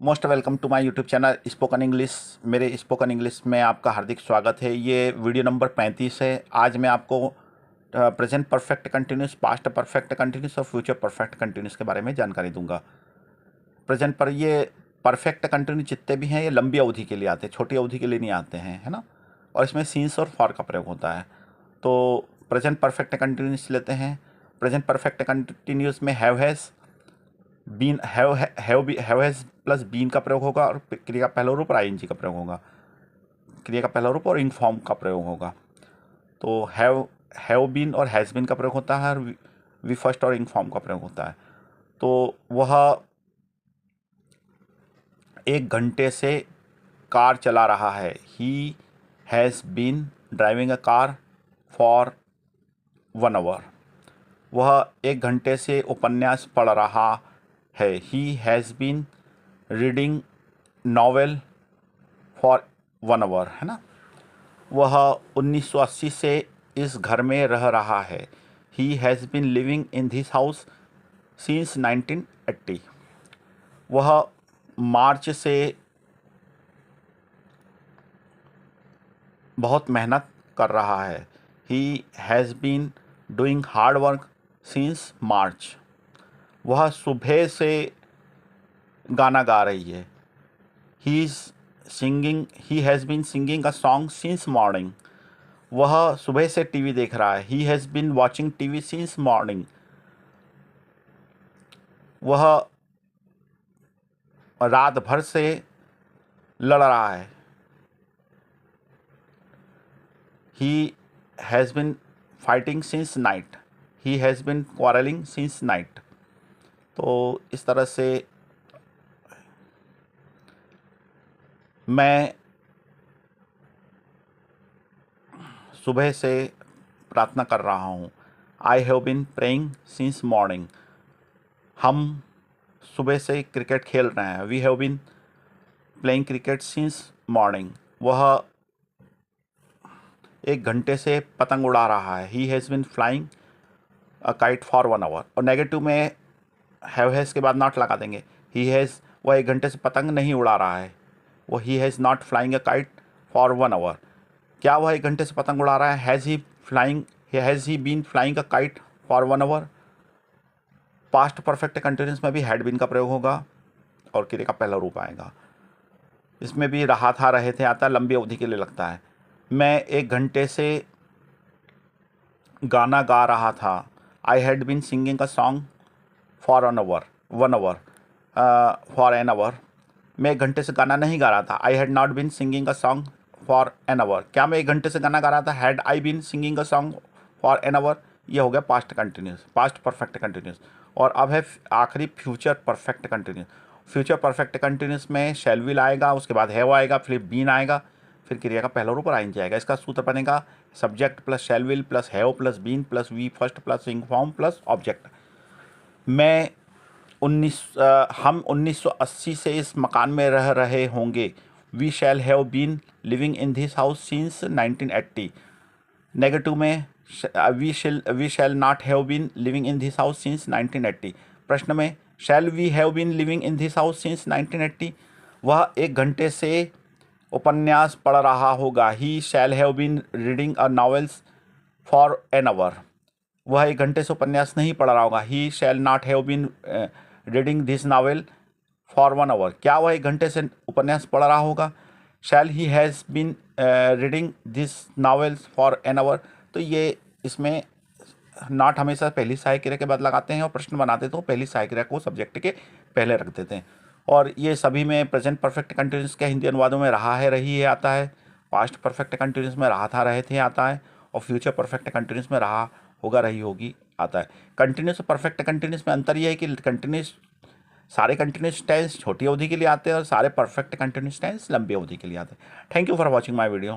Most welcome to my YouTube channel spoken English. मेरे spoken English में आपका हार्दिक स्वागत है। ये वीडियो नंबर 35 है। आज मैं आपको present perfect continuous, past perfect continuous और फ्यूचर परफेक्ट कंटिन्यूस के बारे में जानकारी दूंगा। प्रेजेंट पर ये परफेक्ट कंटिन्यूस जितने भी हैं ये लंबी अवधि के लिए आते हैं, छोटी अवधि के लिए नहीं आते हैं, है ना। और इसमें सीन्स और फॉर का प्रयोग होता है। तो प्रेजेंट परफेक्ट कंटिन्यूस लेते हैं। प्रेजेंट परफेक्ट कंटिन्यूस में have has, been, have has plus been का प्रयोग होगा और क्रिया का पहला रूप और आईएनजी का प्रयोग होगा। क्रिया का पहला रूप और इनफॉर्म का प्रयोग होगा। तो हैव बीन और हैज़ बीन का प्रयोग होता है और वी फर्स्ट और इनफॉर्म का प्रयोग होता है। तो वह 1 घंटे से कार चला रहा है। He has been driving a car for 1 hour. वह 1 घंटे से उपन्यास पढ़ रहा है। He has been reading novel for 1 hour, है ना। वह 1980 से इस घर में रह रहा है। He has been living in this house since 1980। वह मार्च से बहुत मेहनत कर रहा है। He has been doing hard work since March. वह सुबह से गाना गा रही है। He has been singing a song since morning. वह सुबह से टीवी देख रहा है। He has been watching TV since morning. वह रात भर से लड़ रहा है। He has been fighting since night. He has been quarrelling since night. तो इस तरह से मैं सुबह से प्रार्थना कर रहा हूँ। I have been praying since morning. हम सुबह से क्रिकेट खेल रहे हैं। We have been playing cricket since morning. वह 1 घंटे से पतंग उड़ा रहा है। He has been flying a kite for 1 hour. और नेगेटिव में हैव हैज़ के बाद नॉट लगा देंगे। ही हैज़, वह 1 घंटे से पतंग नहीं उड़ा रहा है। वो he has not flying a kite for 1 hour. क्या वह 1 घंटे से पतंग उड़ा रहा है? Has he been flying a kite for 1 hour. Past perfect continuous में भी हैड बीन का प्रयोग होगा और क्रिया का पहला रूप आएगा। इसमें भी रहा था, रहे थे आता है, लंबी अवधि के लिए लगता है। मैं 1 घंटे से गाना गा रहा था। I had been singing a song for 1 hour, for an hour. मैं 1 घंटे से गाना नहीं गा रहा था। I had not been singing a song for an hour. क्या मैं 1 घंटे से गाना गा रहा था? Had I been singing a song for an hour. ये हो गया past continuous, past perfect continuous. और अब है आखिरी future perfect continuous. Future perfect continuous में शैल विल आएगा, उसके बाद हैव आएगा, फिर बीन आएगा, फिर क्रिया का पहला रूप और आइन जाएगा। इसका सूत्र बनेगा subject plus shall will plus have plus been plus v first plus inform plus object. हम 1980 से इस मकान में रह रहे होंगे। We shall have been living in this house since 1980। Negative में we shall not have been living in this house since 1980। प्रश्न में shall we have been living in this house since 1980। वह 1 घंटे से उपन्यास पढ़ रहा होगा। He shall have been reading a novels for an hour. वह 1 घंटे से उपन्यास नहीं पढ़ रहा होगा। He shall not have been reading this novel for 1 hour. क्या वह 1 घंटे से उपन्यास पढ़ रहा होगा? Shall he has been reading this novels for an hour. तो ये इसमें नॉट हमेशा पहली सहायक क्रिया के बाद लगाते हैं और प्रश्न बनाते तो पहली सहायक क्रिया को सब्जेक्ट के पहले रख देते हैं। और ये सभी में प्रेजेंट परफेक्ट कंटिन्यूस के हिंदी अनुवादों में रहा है, रही है आता है। पास्ट परफेक्ट कंटिन्यूस में रहा था, रहे थे आता है। और फ्यूचर परफेक्ट कंटिन्यूस में रहा होगा, रही होगी आता है। कंटिन्यूस और परफेक्ट कंटिन्यूस में अंतर यह है कि सारे कंटिन्यूस टेंस छोटी अवधि के लिए आते हैं और सारे परफेक्ट कंटिन्यूस टेंस लंबी अवधि के लिए आते हैं। Thank you for watching my video.